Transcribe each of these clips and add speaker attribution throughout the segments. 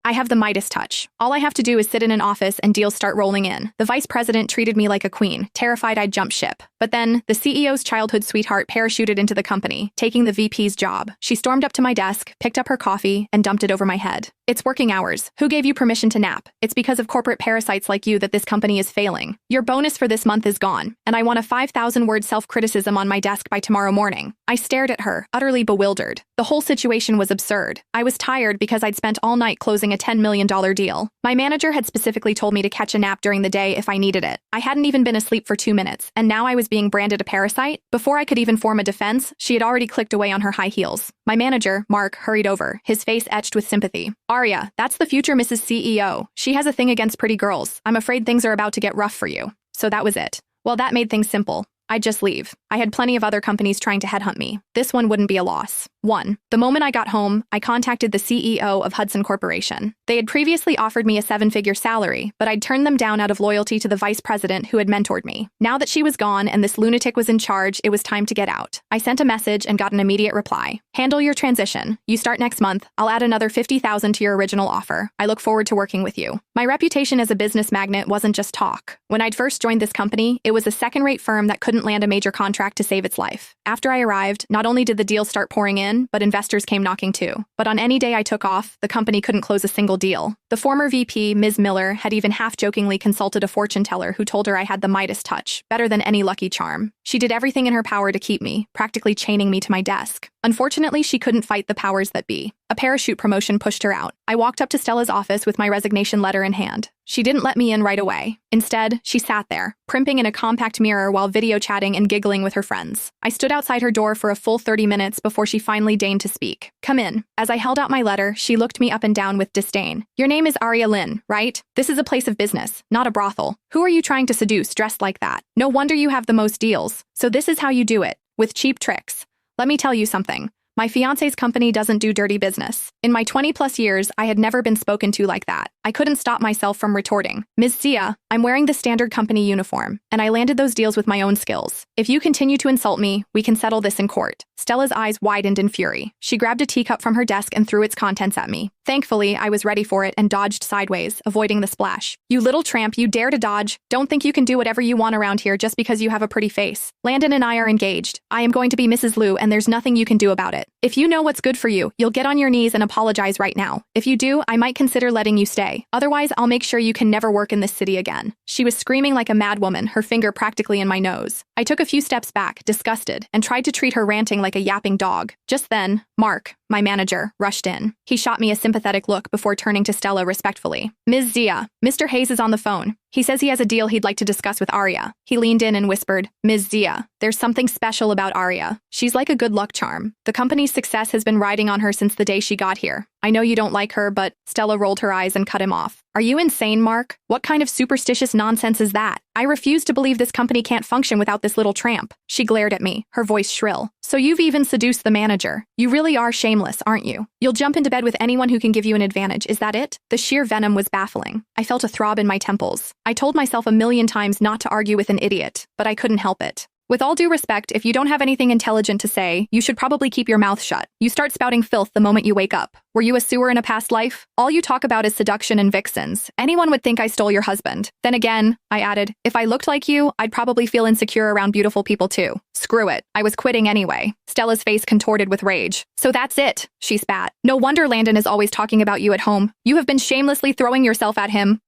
Speaker 1: I have the Midas touch. All I have to do is sit in an office and deals start rolling in. The vice president treated me like a queen, terrified I'd jump ship. But then, the CEO's childhood sweetheart parachuted into the company, taking the VP's job. She stormed up to my desk, picked up her coffee, and dumped it over my head. It's working hours. Who gave you permission to nap? It's because of corporate parasites like you that this company is failing. Your bonus for this month is gone, and I want a 5,000-word self-criticism on my desk by tomorrow morning. I stared at her, utterly bewildered. The whole situation was absurd. I was tired because I'd spent all night closing a $10 million deal. My manager had specifically told me to catch a nap during the day if I needed it. I hadn't even been asleep for 2 minutes, and now I was being branded a parasite? Before I could even form a defense, she had already clicked away on her high heels. My manager, Mark, hurried over, his face etched with sympathy. Arya, that's the future Mrs. CEO. She has a thing against pretty girls. I'm afraid things are about to get rough for you. So that was it. Well, that made things simple. I'd just leave. I had plenty of other companies trying to headhunt me. This one wouldn't be a loss. 1. The moment I got home, I contacted the CEO of Hudson Corporation. They had previously offered me a 7-figure salary, but I'd turned them down out of loyalty to the vice president who had mentored me. Now that she was gone and this lunatic was in charge, it was time to get out. I sent a message and got an immediate reply. Handle your transition. You start next month. I'll add another $50,000 to your original offer. I look forward to working with you. My reputation as a business magnate wasn't just talk. When I'd first joined this company, it was a second-rate firm that couldn't land a major contract to save its life. After I arrived, not only did the deals start pouring in, but investors came knocking too. But on any day I took off, the company couldn't close a single deal. The former VP, Ms. Miller, had even half-jokingly consulted a fortune teller who told her I had the Midas touch, better than any lucky charm. She did everything in her power to keep me, practically chaining me to my desk. Unfortunately, she couldn't fight the powers that be. A parachute promotion pushed her out. I walked up to Stella's office with my resignation letter in hand. She didn't let me in right away. Instead, she sat there, primping in a compact mirror while video chatting and giggling with her friends. I stood outside her door for a full 30 minutes before she finally deigned to speak. Come in. As I held out my letter, she looked me up and down with disdain. Your name is Arya Lynn, right? This is a place of business, not a brothel. Who are you trying to seduce dressed like that? No wonder you have the most deals. So this is how you do it, with cheap tricks. Let me tell you something. My fiancé's company doesn't do dirty business. In my 20-plus years, I had never been spoken to like that. I couldn't stop myself from retorting. Ms. Zia, I'm wearing the standard company uniform, and I landed those deals with my own skills. If you continue to insult me, we can settle this in court. Stella's eyes widened in fury. She grabbed a teacup from her desk and threw its contents at me. Thankfully, I was ready for it and dodged sideways, avoiding the splash. You little tramp, you dare to dodge. Don't think you can do whatever you want around here just because you have a pretty face. Landon and I are engaged. I am going to be Mrs. Liu, and there's nothing you can do about it. If you know what's good for you, you'll get on your knees and apologize right now. If you do, I might consider letting you stay. Otherwise, I'll make sure you can never work in this city again. She was screaming like a madwoman, her finger practically in my nose. I took a few steps back, disgusted, and tried to treat her ranting like a yapping dog. Just then, Mark, my manager, rushed in. He shot me a sympathetic look before turning to Stella respectfully. Ms. Zia, Mr. Hayes is on the phone. He says he has a deal he'd like to discuss with Arya. He leaned in and whispered, Ms. Zia, there's something special about Arya. She's like a good luck charm. The company's success has been riding on her since the day she got here. I know you don't like her, but Stella rolled her eyes and cut him off. Are you insane, Mark? What kind of superstitious nonsense is that? I refuse to believe this company can't function without this little tramp. She glared at me, her voice shrill. So you've even seduced the manager. You really are shameless, aren't you? You'll jump into bed with anyone who can give you an advantage, is that it? The sheer venom was baffling. I felt a throb in my temples. I told myself a million times not to argue with an idiot, but I couldn't help it. With all due respect, if you don't have anything intelligent to say, you should probably keep your mouth shut. You start spouting filth the moment you wake up. Were you a sewer in a past life? All you talk about is seduction and vixens. Anyone would think I stole your husband. Then again, I added, if I looked like you, I'd probably feel insecure around beautiful people too. Screw it. I was quitting anyway. Stella's face contorted with rage. So that's it, she spat. No wonder Landon is always talking about you at home. You have been shamelessly throwing yourself at him.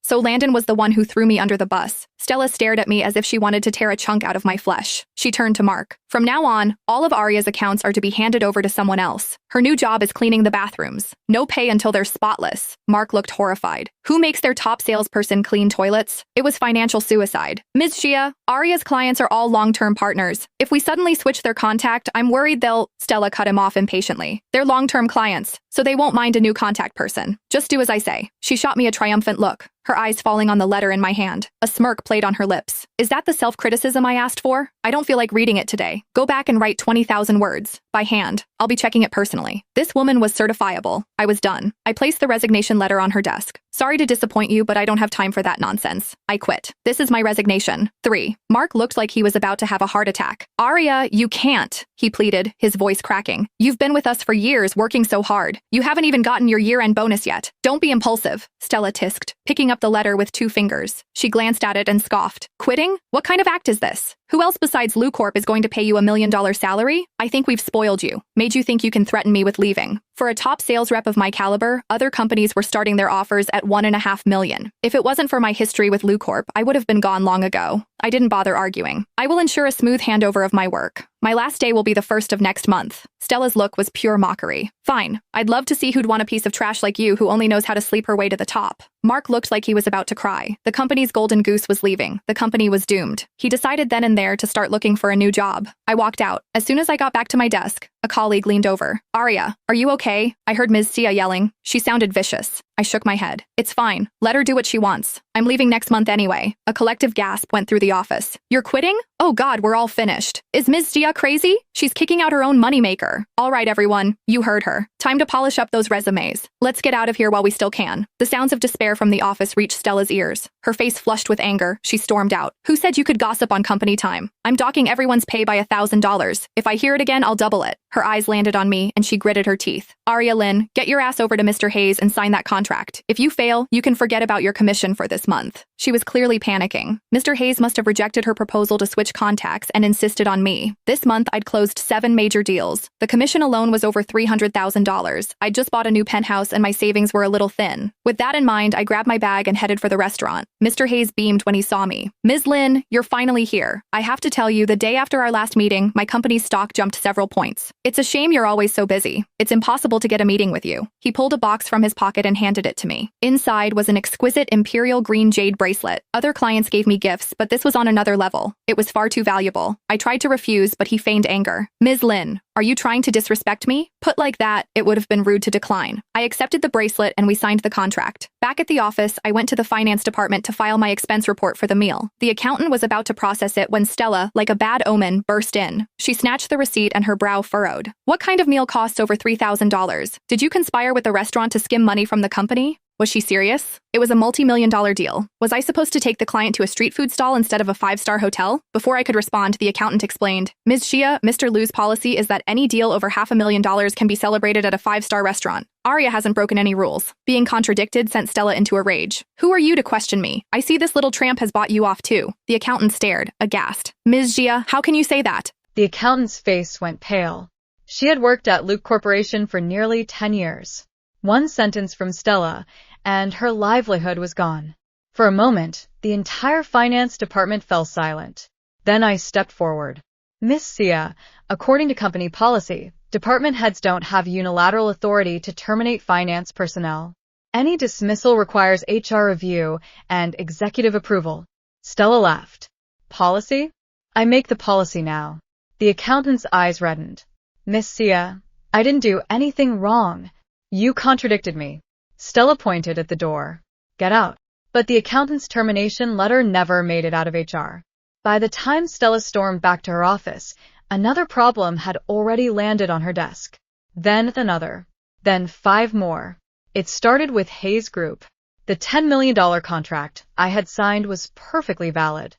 Speaker 1: So Landon was the one who threw me under the bus. Stella stared at me as if she wanted to tear a chunk out of my flesh. She turned to Mark. From now on, all of Arya's accounts are to be handed over to someone else. Her new job is cleaning the bathrooms. No pay until they're spotless. Mark looked horrified. Who makes their top salesperson clean toilets? It was financial suicide. Ms. Shia, Arya's clients are all long-term partners. If we suddenly switch their contact, I'm worried they'll— Stella cut him off impatiently. They're long-term clients, so they won't mind a new contact person. Just do as I say. She shot me a triumphant look. her eyes falling on the letter in my hand. A smirk played on her lips. Is that the self-criticism I asked for? I don't feel like reading it today. Go back and write 20,000 words. By hand. I'll be checking it personally. This woman was certifiable. I was done. I placed the resignation letter on her desk. Sorry to disappoint you, but I don't have time for that nonsense. I quit. This is my resignation. 3. Mark looked like he was about to have a heart attack. Aria, you can't, he pleaded, his voice cracking. You've been with us for years, working so hard. You haven't even gotten your year-end bonus yet. Don't be impulsive, Stella tisked, picking up the letter with 2 fingers. She glanced at it and scoffed. Quitting? What kind of act is this? Who else besides LuCorp is going to pay you $1 million salary? I think we've spoiled you. Made you think you can threaten me with leaving. For a top sales rep of my caliber, other companies were starting their offers at $1.5 million. If it wasn't for my history with LuCorp, I would have been gone long ago. I didn't bother arguing. I will ensure a smooth handover of my work. My last day will be the 1st of next month. Stella's look was pure mockery. Fine. I'd love to see who'd want a piece of trash like you who only knows how to sleep her way to the top. Mark looked like he was about to cry. The company's golden goose was leaving. The company was doomed. He decided then and there to start looking for a new job. I walked out. As soon as I got back to my desk, a colleague leaned over. Aria, are you okay? I heard Ms. Sia yelling. She sounded vicious. I shook my head. It's fine. Let her do what she wants. I'm leaving next month anyway. A collective gasp went through the office. You're quitting? Oh God, we're all finished. Is Ms. Sia crazy? She's kicking out her own moneymaker. All right, everyone. You heard her. Time to polish up those resumes. Let's get out of here while we still can. The sounds of despair from the office reached Stella's ears. Her face flushed with anger. She stormed out. Who said you could gossip on company time? I'm docking everyone's pay by $1,000. If I hear it again, I'll double it. Her eyes landed on me, and she gritted her teeth. Aria Lynn, get your ass over to Mr. Hayes and sign that contract. If you fail, you can forget about your commission for this month. She was clearly panicking. Mr. Hayes must have rejected her proposal to switch contacts and insisted on me. This month, I'd closed 7 major deals. The commission alone was over $300,000. I'd just bought a new penthouse and my savings were a little thin. With that in mind, I grabbed my bag and headed for the restaurant. Mr. Hayes beamed when he saw me. Ms. Lynn, you're finally here. I have to tell you, the day after our last meeting, my company's stock jumped several points. It's a shame you're always so busy. It's impossible to get a meeting with you. He pulled a box from his pocket and handed it to me. Inside was an exquisite imperial green jade bracelet. Other clients gave me gifts, but this was on another level. It was far too valuable. I tried to refuse, but he feigned anger. Ms. Lynn, are you trying to disrespect me? Put like that, it would have been rude to decline. I accepted the bracelet and we signed the contract. Back at the office, I went to the finance department to file my expense report for the meal. The accountant was about to process it when Stella, like a bad omen, burst in. She snatched the receipt and her brow furrowed. What kind of meal costs over $3,000? Did you conspire with the restaurant to skim money from the company? Was she serious? It was a multi-million-dollar deal. Was I supposed to take the client to a street food stall instead of a 5-star hotel? Before I could respond, the accountant explained, Ms. Shia, Mr. Liu's policy is that any deal over $500,000 can be celebrated at a 5-star restaurant. Aria hasn't broken any rules. Being contradicted sent Stella into a rage. Who are you to question me? I see this little tramp has bought you off too. The accountant stared, aghast. Ms. Shia, how can you say that?
Speaker 2: The accountant's face went pale. She had worked at Luke Corporation for nearly 10 years. One sentence from Stella, and her livelihood was gone. For a moment, the entire finance department fell silent. Then I stepped forward. Miss Sia, according to company policy, department heads don't have unilateral authority to terminate finance personnel. Any dismissal requires HR review and executive approval. Stella laughed. Policy? I make the policy now. The accountant's eyes reddened. Miss Sia, I didn't do anything wrong. You contradicted me. Stella pointed at the door. Get out. But the accountant's termination letter never made it out of HR. By the time Stella stormed back to her office, another problem had already landed on her desk. Then another. Then 5 more. It started with Hayes Group. The $10 million contract I had signed was perfectly valid.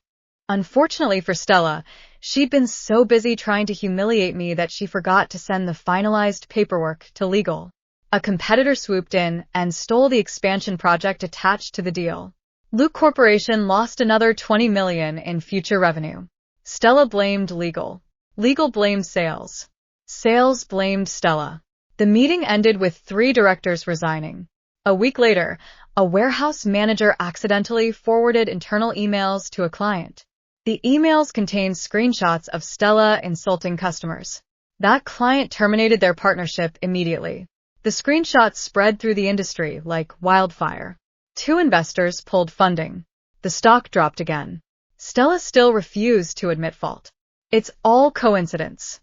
Speaker 2: Unfortunately for Stella, she'd been so busy trying to humiliate me that she forgot to send the finalized paperwork to legal. A competitor swooped in and stole the expansion project attached to the deal. Luke Corporation lost another $20 million in future revenue. Stella blamed legal. Legal blamed sales. Sales blamed Stella. The meeting ended with 3 directors resigning. A week later, a warehouse manager accidentally forwarded internal emails to a client. The emails contained screenshots of Stella insulting customers. That client terminated their partnership immediately. The screenshots spread through the industry like wildfire. 2 investors pulled funding. The stock dropped again. Stella still refused to admit fault. It's all coincidence.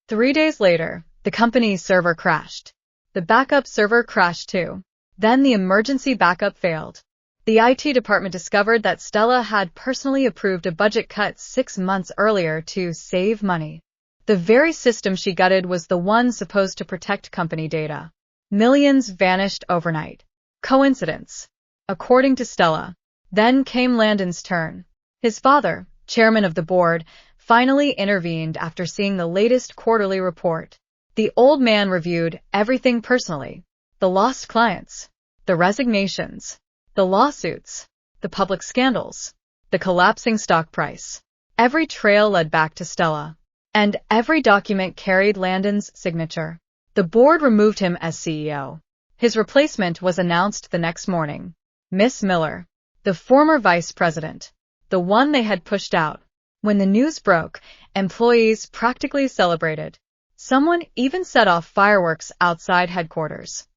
Speaker 2: 3 days later, the company's server crashed. The backup server crashed too. Then the emergency backup failed. The IT department discovered that Stella had personally approved a budget cut 6 months earlier to save money. The very system she gutted was the one supposed to protect company data. Millions vanished overnight. Coincidence? According to Stella. Then came Landon's turn. His father, chairman of the board, finally intervened after seeing the latest quarterly report. The old man reviewed everything personally. The lost clients, the resignations, the lawsuits, the public scandals, the collapsing stock price. Every trail led back to Stella. And every document carried Landon's signature. The board removed him as CEO. His replacement was announced the next morning. Miss Miller, the former vice president, the one they had pushed out. When the news broke, employees practically celebrated. Someone even set off fireworks outside headquarters.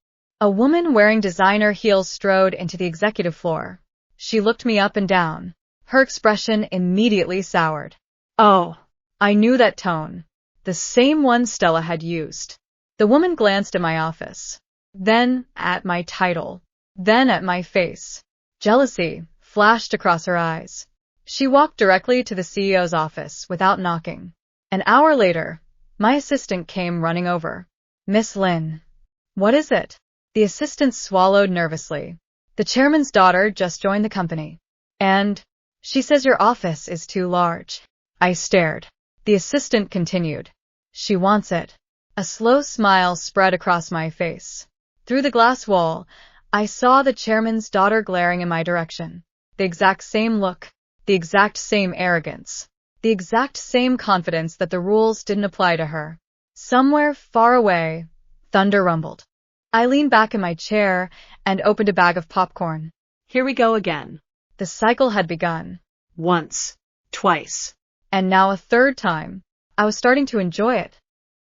Speaker 2: A woman wearing designer heels strode into the executive floor. She looked me up and down. Her expression immediately soured. Oh, I knew that tone. The same one Stella had used. The woman glanced at my office, then at my title, then at my face. Jealousy flashed across her eyes. She walked directly to the CEO's office without knocking. An hour later, my assistant came running over. Miss Lin. What is it? The assistant swallowed nervously. The chairman's daughter just joined the company. And she says your office is too large. I stared. The assistant continued. She wants it. A slow smile spread across my face. Through the glass wall, I saw the chairman's daughter glaring in my direction. The exact same look, the exact same arrogance, the exact same confidence that the rules didn't apply to her. Somewhere far away, thunder rumbled. I leaned back in my chair and opened a bag of popcorn.
Speaker 3: Here we go again.
Speaker 2: The cycle had begun.
Speaker 3: Once. Twice.
Speaker 2: And now a third time. I was starting to enjoy it.